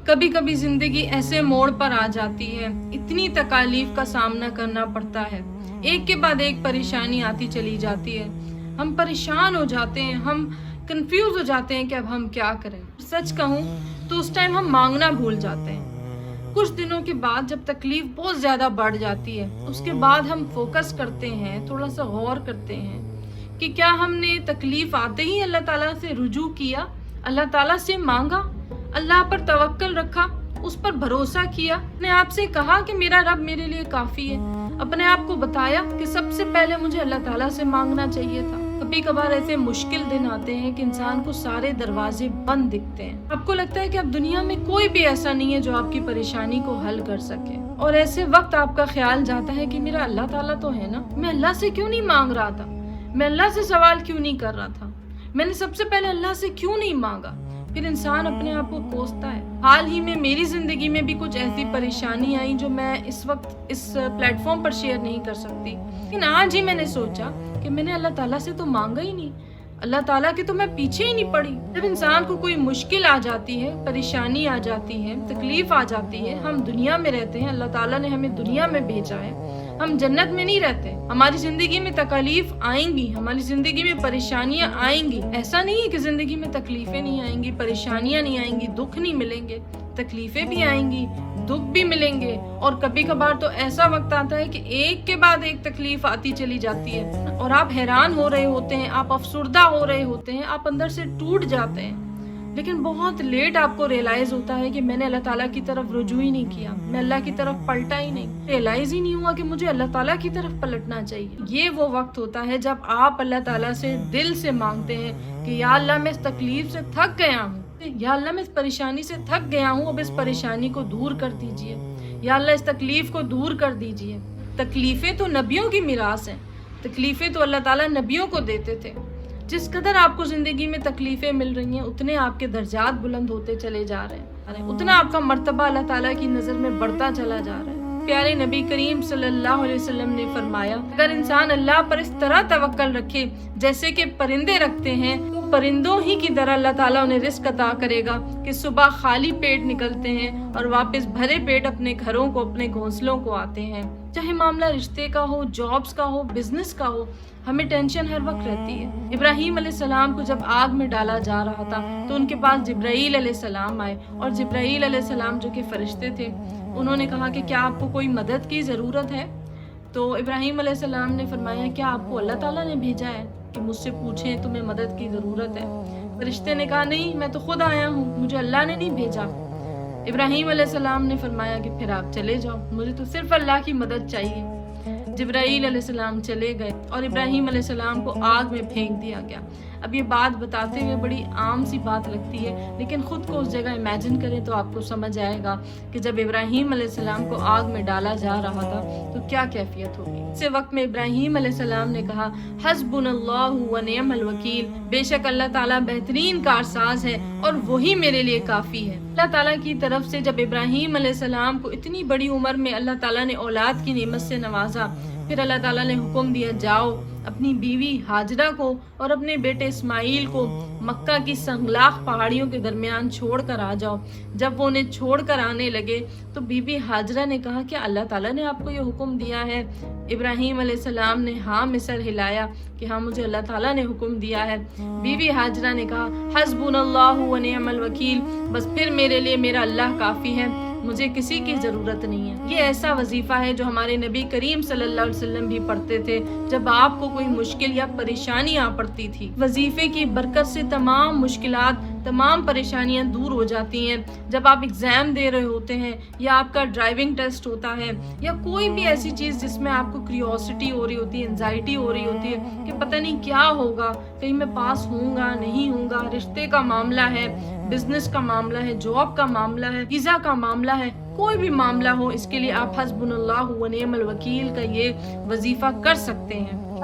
کبھی کبھی زندگی ایسے موڑ پر آ جاتی ہے، اتنی تکالیف کا سامنا کرنا پڑتا ہے، ایک کے بعد ایک پریشانی آتی چلی جاتی ہے، ہم پریشان ہو جاتے ہیں، ہم کنفیوز ہو جاتے ہیں کہ اب ہم کیا کریں۔ سچ کہوں تو اس ٹائم ہم مانگنا بھول جاتے ہیں۔ کچھ دنوں کے بعد جب تکلیف بہت زیادہ بڑھ جاتی ہے، اس کے بعد ہم فوکس کرتے ہیں، تھوڑا سا غور کرتے ہیں کہ کیا ہم نے تکلیف آتے ہی اللہ تعالیٰ سے رجوع کیا، اللہ تعالیٰ سے مانگا، اللہ پر توکل رکھا، اس پر بھروسہ کیا، اپنے آپ سے کہا کہ میرا رب میرے لیے کافی ہے، اپنے آپ کو بتایا کہ سب سے پہلے مجھے اللہ تعالیٰ سے مانگنا چاہیے تھا۔ کبھی کبھار ایسے مشکل دن آتے ہیں کہ انسان کو سارے دروازے بند دکھتے ہیں، آپ کو لگتا ہے کہ اب دنیا میں کوئی بھی ایسا نہیں ہے جو آپ کی پریشانی کو حل کر سکے، اور ایسے وقت آپ کا خیال جاتا ہے کہ میرا اللہ تعالیٰ تو ہے نا، میں اللہ سے کیوں نہیں مانگ رہا تھا، میں اللہ سے سوال کیوں نہیں کر رہا تھا، میں نے سب سے پہلے اللہ سے کیوں نہیں مانگا۔ پھر انسان اپنے آپ کو کوستا ہے۔ حال ہی میں میری زندگی میں بھی کچھ ایسی پریشانی آئی جو میں اس وقت اس پلیٹ فارم پر شیئر نہیں کر سکتی، لیکن آج ہی میں نے سوچا کہ میں نے اللہ تعالیٰ سے تو مانگا ہی نہیں، اللہ تعالیٰ کے تو میں پیچھے ہی نہیں پڑی۔ جب انسان کو کوئی مشکل آ جاتی ہے، پریشانی آ جاتی ہے، تکلیف آ جاتی ہے، ہم دنیا میں رہتے ہیں، اللہ تعالیٰ نے ہمیں دنیا میں بھیجا ہے، ہم جنت میں نہیں رہتے، ہماری زندگی میں تکالیف آئیں گی، ہماری زندگی میں پریشانیاں آئیں گی۔ ایسا نہیں ہے کہ زندگی میں تکلیفیں نہیں آئیں گی، پریشانیاں نہیں آئیں گی، دکھ نہیں ملیں گے، تکلیفیں بھی آئیں گی، دکھ بھی ملیں گے، اور کبھی کبھار تو ایسا وقت آتا ہے کہ ایک کے بعد ایک تکلیف آتی چلی جاتی ہے اور آپ حیران ہو رہے ہوتے ہیں، آپ افسردہ ہو رہے ہوتے ہیں، آپ اندر سے ٹوٹ جاتے ہیں، لیکن بہت لیٹ آپ کو ریئلائز ہوتا ہے کہ میں نے اللہ تعالیٰ کی طرف رجوع ہی نہیں کیا، میں اللہ کی طرف پلٹا ہی نہیں، ریئلائز ہی نہیں ہوا کہ مجھے اللہ تعالیٰ کی طرف پلٹنا چاہیے۔ یہ وہ وقت ہوتا ہے جب آپ اللہ تعالیٰ سے دل سے مانگتے ہیں کہ یا اللہ میں اس تکلیف سے تھک گیا ہوں، یا اللہ میں اس پریشانی سے تھک گیا ہوں، اب اس پریشانی کو دور کر دیجئے، یا اللہ اس تکلیف کو دور کر دیجئے۔ تکلیفیں تو نبیوں کی میراث ہیں، تکلیفیں تو اللہ تعالیٰ نبیوں کو دیتے تھے۔ جس قدر آپ کو زندگی میں تکلیفیں مل رہی ہیں، اتنے آپ کے درجات بلند ہوتے چلے جا رہے ہیں، اتنا آپ کا مرتبہ اللہ تعالیٰ کی نظر میں بڑھتا چلا جا رہا ہے۔ پیارے نبی کریم صلی اللہ علیہ وسلم نے فرمایا، اگر انسان اللہ پر اس طرح توکل رکھے جیسے کہ پرندے رکھتے ہیں، تو پرندوں ہی کی طرح اللہ تعالیٰ انہیں رزق عطا کرے گا کہ صبح خالی پیٹ نکلتے ہیں اور واپس بھرے پیٹ اپنے گھروں کو، اپنے گھونسلوں کو آتے ہیں۔ چاہے معاملہ رشتے کا ہو، جابز کا ہو، بزنس کا ہو، ہمیں ٹینشن ہر وقت رہتی ہے۔ ابراہیم علیہ السلام کو جب آگ میں ڈالا جا رہا تھا تو ان کے پاس جبرائیل علیہ السلام آئے، اور جبرائیل علیہ السلام جو کہ فرشتے تھے، انہوں نے کہا کہ کیا آپ کو کوئی مدد کی ضرورت ہے؟ تو ابراہیم علیہ السلام نے فرمایا، کیا آپ کو اللہ تعالیٰ نے بھیجا ہے کہ مجھ سے پوچھیں تمہیں مدد کی ضرورت ہے؟ فرشتے نے کہا نہیں، میں تو خود آیا ہوں، مجھے اللہ نے نہیں بھیجا۔ ابراہیم علیہ السلام نے فرمایا کہ پھر آپ چلے جاؤ، مجھے تو صرف اللہ کی مدد چاہیے۔ جبرائیل علیہ السلام چلے گئے اور ابراہیم علیہ السلام کو آگ میں پھینک دیا گیا۔ اب یہ بات بتاتے ہوئے بڑی عام سی بات لگتی ہے، لیکن خود کو اس جگہ امیجن کریں تو آپ کو سمجھ آئے گا کہ جب ابراہیم علیہ السلام کو آگ میں ڈالا جا رہا تھا تو کیا کیفیت ہوگی۔ اسی وقت میں ابراہیم علیہ السلام نے کہا، حسبنا اللہ و نعم الوکیل، بے شک اللہ تعالیٰ بہترین کارساز ہے اور وہی میرے لیے کافی ہے۔ اللہ تعالیٰ کی طرف سے جب ابراہیم علیہ السلام کو اتنی بڑی عمر میں اللہ تعالیٰ نے اولاد کی نعمت سے نوازا، پھر اللہ تعالیٰ نے حکم دیا، جاؤ اپنی بیوی ہاجرہ کو اور اپنے بیٹے اسماعیل کو مکہ کی سنگلاخ پہاڑیوں کے درمیان چھوڑ کر آ جاؤ۔ جب وہ انہیں چھوڑ کر آنے لگے تو بی بی ہاجرہ نے کہا، کیا اللہ تعالیٰ نے آپ کو یہ حکم دیا ہے؟ ابراہیم علیہ السلام نے ہاں میں سر ہلایا کہ ہاں مجھے اللہ تعالیٰ نے حکم دیا ہے۔ بی بی ہاجرہ نے کہا، حسبنا اللہ و نعم الوکیل، بس پھر میرے لیے میرا اللہ کافی ہے، مجھے کسی کی ضرورت نہیں ہے۔ یہ ایسا وظیفہ ہے جو ہمارے نبی کریم صلی اللہ علیہ وسلم بھی پڑھتے تھے جب آپ کو کوئی مشکل یا پریشانی آ پڑتی تھی۔ وظیفے کی برکت سے تمام مشکلات، تمام پریشانیاں دور ہو جاتی ہیں۔ جب آپ ایگزام دے رہے ہوتے ہیں، یا آپ کا ڈرائیونگ ٹیسٹ ہوتا ہے، یا کوئی بھی ایسی چیز جس میں آپ کو کریوسٹی ہو رہی ہوتی ہے، انزائٹی ہو رہی ہوتی ہے کہ پتہ نہیں کیا ہوگا، کہیں میں پاس ہوں گا نہیں ہوں گا، رشتے کا معاملہ ہے، بزنس کا معاملہ ہے، جاب کا معاملہ ہے، ویزا کا معاملہ ہے، کوئی بھی معاملہ ہو، اس کے لیے آپ حسبنا اللہ و نعم الوکیل کا یہ وظیفہ کر سکتے ہیں۔